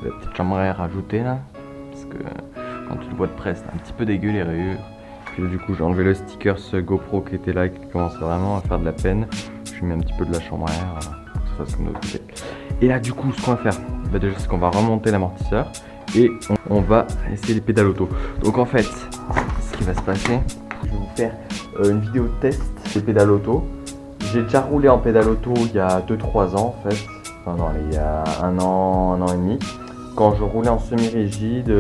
la petite chambre à air rajoutée là. Parce que quand tu le vois de près, c'est un petit peu dégueu les rayures. Puis du coup, j'ai enlevé le sticker ce GoPro qui était là et qui commençait vraiment à faire de la peine. J'ai mis un petit peu de la chambre à air pour que ça fasse comme de l'autre côté. Et là, du coup, ce qu'on va faire, bah, déjà, c'est qu'on va remonter l'amortisseur et on va essayer les pédales auto. Donc, en fait, ce qui va se passer, je vais vous faire une vidéo de test des pédales auto. J'ai déjà roulé en pédale auto il y a 2-3 ans en fait. Enfin, non, il y a un an et demi. Quand je roulais en semi-rigide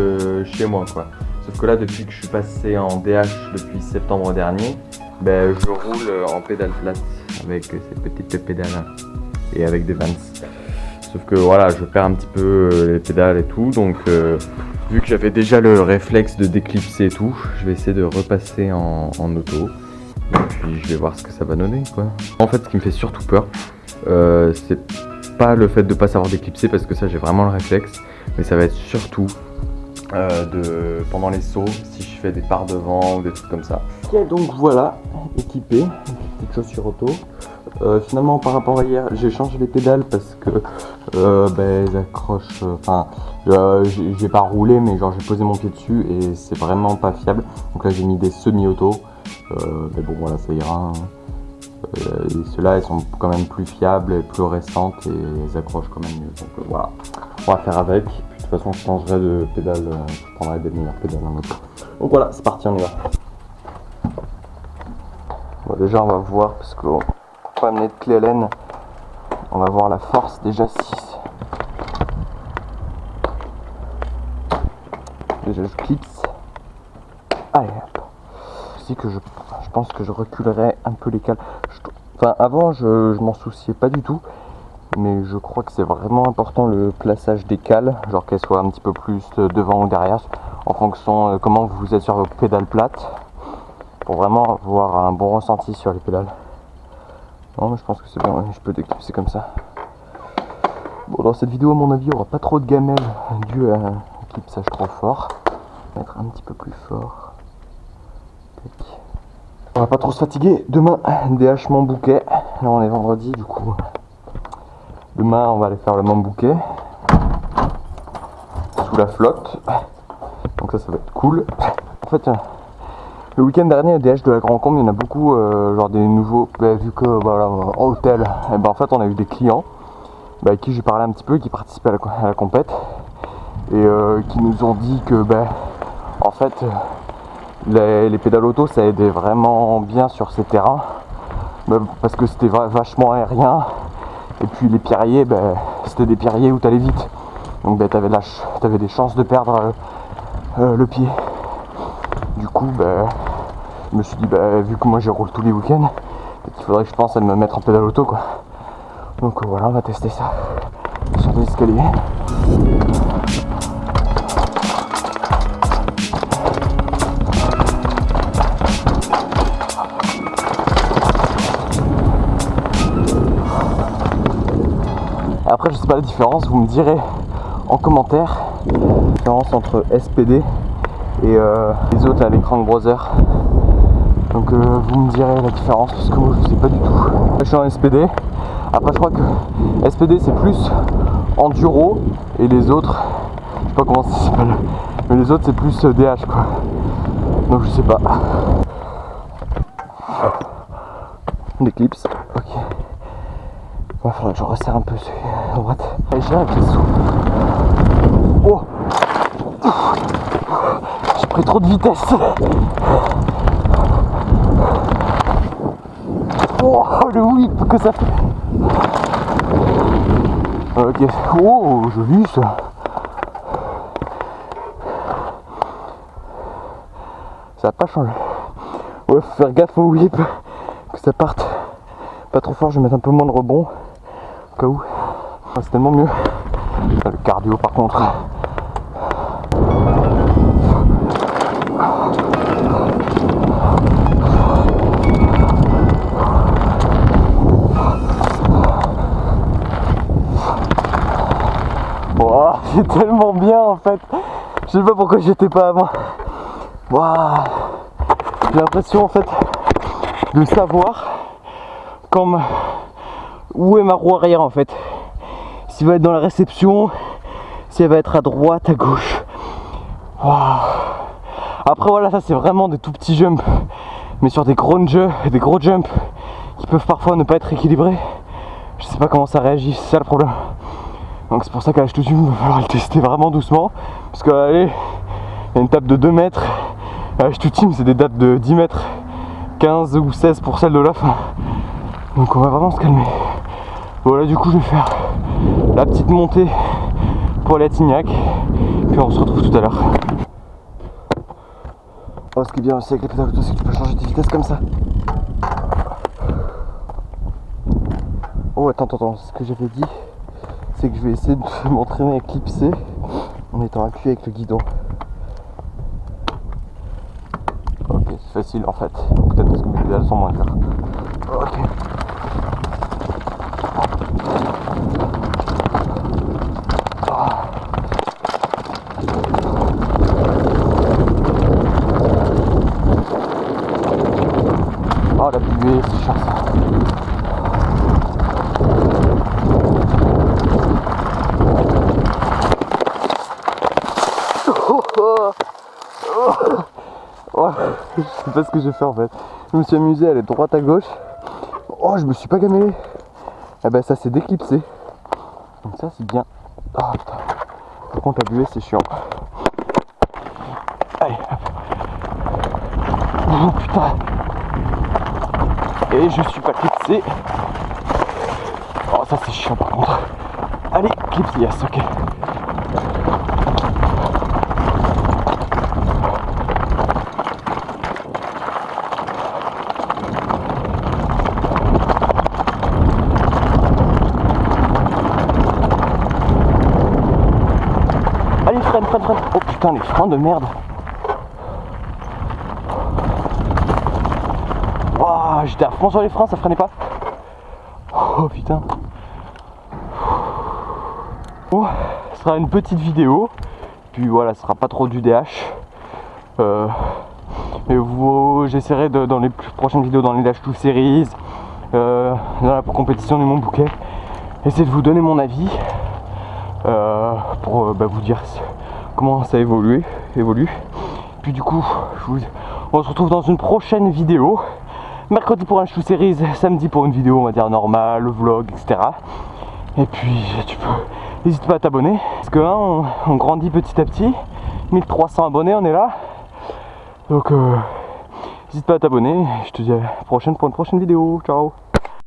chez moi quoi. Sauf que là, depuis que je suis passé en DH depuis septembre dernier, ben, je roule en pédale plate avec ces petites pédales et avec des Vans. Sauf que voilà, je perds un petit peu les pédales et tout. Donc, vu que j'avais déjà le réflexe de déclipser et tout, je vais essayer de repasser en auto. Et puis je vais voir ce que ça va donner quoi. En fait, ce qui me fait surtout peur, c'est pas le fait de pas savoir déclipser parce que ça j'ai vraiment le réflexe, mais ça va être surtout pendant les sauts, si je fais des parts devant ou des trucs comme ça. Ok, donc voilà, équipé, petite chaussure auto. Finalement par rapport à hier, j'ai changé les pédales parce que elles accrochent, enfin j'ai pas roulé mais genre j'ai posé mon pied dessus et c'est vraiment pas fiable. Donc là j'ai mis des semi-auto, mais bon voilà ça ira. Hein. Et ceux-là elles sont quand même plus fiables et plus récentes et elles accrochent quand même mieux. Donc voilà, on va faire avec. Puis, de toute façon je changerai de pédale, je prendrai des meilleures pédales en auto. Donc voilà, c'est parti, on y va. Bon, déjà on va voir parce qu'on va amener de clé Allen. On va voir la force déjà 6. Déjà je clipse. Allez hop. Je que je pense que je reculerai un peu les cales. Enfin avant je m'en souciais pas du tout. Mais je crois que c'est vraiment important le plaçage des cales. Genre qu'elles soient un petit peu plus devant ou derrière. En fonction de comment vous êtes sur vos pédales plates. Pour vraiment avoir un bon ressenti sur les pédales. Non mais je pense que c'est bien, je peux déclipser comme ça. Bon dans cette vidéo à mon avis il n'y aura pas trop de gamelles dû à un clipsage trop fort. Mettre un petit peu plus fort. On va pas trop se fatiguer. Demain DH Mont Bouquet. Là on est vendredi du coup. Demain on va aller faire le Mont Bouquet. Sous la flotte. Donc ça va être cool. En fait le week-end dernier, DH de la Grand Combe, il y en a beaucoup, genre des nouveaux, vu que voilà, hôtel, et en fait on a eu des clients avec qui j'ai parlé un petit peu, qui participaient à la compète, et qui nous ont dit que en fait les pédales auto ça aidait vraiment bien sur ces terrains, parce que c'était vachement aérien, et puis les pierriers, c'était des pierriers où t'allais vite, donc t'avais des chances de perdre le pied. Du coup, je me suis dit, vu que moi je roule tous les week-ends, il faudrait que je pense à me mettre en pédale auto quoi. Donc voilà, on va tester ça sur des escaliers. Après, je sais pas la différence, vous me direz en commentaire la différence entre SPD et les autres là, les Crank Brothers. Donc vous me direz la différence parce que moi je sais pas du tout. Je suis en SPD. Après je crois que SPD c'est plus enduro et les autres, je sais pas comment ça s'appelle, mais les autres c'est plus DH quoi. Donc je sais pas. Des clips, ok. Il va falloir que je resserre un peu celui à droite. Et j'ai un qui souffle. Oh, j'ai pris trop de vitesse. Oh le whip que ça fait. Ok, oh joli ça. Ça a pas changé. Ouais, faut faire gaffe au whip, que ça parte pas trop fort. Je vais mettre un peu moins de rebond au cas où. C'est tellement mieux. Le cardio par contre. Oh, c'est tellement bien en fait. Je sais pas pourquoi j'étais pas avant. Wow. J'ai l'impression en fait de savoir où est ma roue arrière en fait. S'il va être dans la réception, si elle va être à droite, à gauche. Waouh. Après voilà, ça c'est vraiment des tout petits jumps, mais sur des gros jumps qui peuvent parfois ne pas être équilibrés, je sais pas comment ça réagit, c'est ça le problème. Donc c'est pour ça qu'à l'âge tout il va falloir le tester vraiment doucement, parce que allez, il y a une table de 2 mètres, à l'âge tout c'est des dates de 10 mètres, 15 ou 16 pour celle de la fin. Donc on va vraiment se calmer. Voilà, du coup je vais faire la petite montée pour la Tignac, puis on se retrouve tout à l'heure. Oh, ce qui est bien aussi avec les pédales auto, c'est que tu peux changer de vitesse comme ça. Oh attends, ce que j'avais dit, c'est que je vais essayer de m'entraîner à clipser en étant appuyé avec le guidon. Ok, c'est facile en fait, peut-être parce que mes pédales sont moins dures. Ok. Oh la buée, c'est chiant ça. Oh, je sais pas ce que j'ai fait en fait. Je me suis amusé à aller droite à gauche. Oh, je me suis pas gamé. Eh ben ça s'est déclipsé. Donc ça c'est bien. Oh putain. Par contre la buée c'est chiant. Allez hop. Oh putain. Et je suis pas clipsé. Oh ça c'est chiant par contre. Allez, clipsé, yes, ok. Allez, freine. Oh putain, les freins de merde. Waouh, j'étais à fond sur les freins, ça freinait pas. Oh putain. Bon, ce sera une petite vidéo. Puis voilà, ce sera pas trop du DH. Mais j'essaierai dans les prochaines vidéos, dans les Dash 2 Series, dans la compétition du Mont Bouquet, essayer de vous donner mon avis pour vous dire comment ça évolue. Puis du coup, on se retrouve dans une prochaine vidéo. Mercredi pour un Dash 2 Series, samedi pour une vidéo on va dire normale, vlog, etc. Et puis n'hésite pas à t'abonner, parce que on grandit petit à petit. 1300 abonnés, on est là. Donc n'hésite pas à t'abonner. Je te dis à la prochaine pour une prochaine vidéo. Ciao.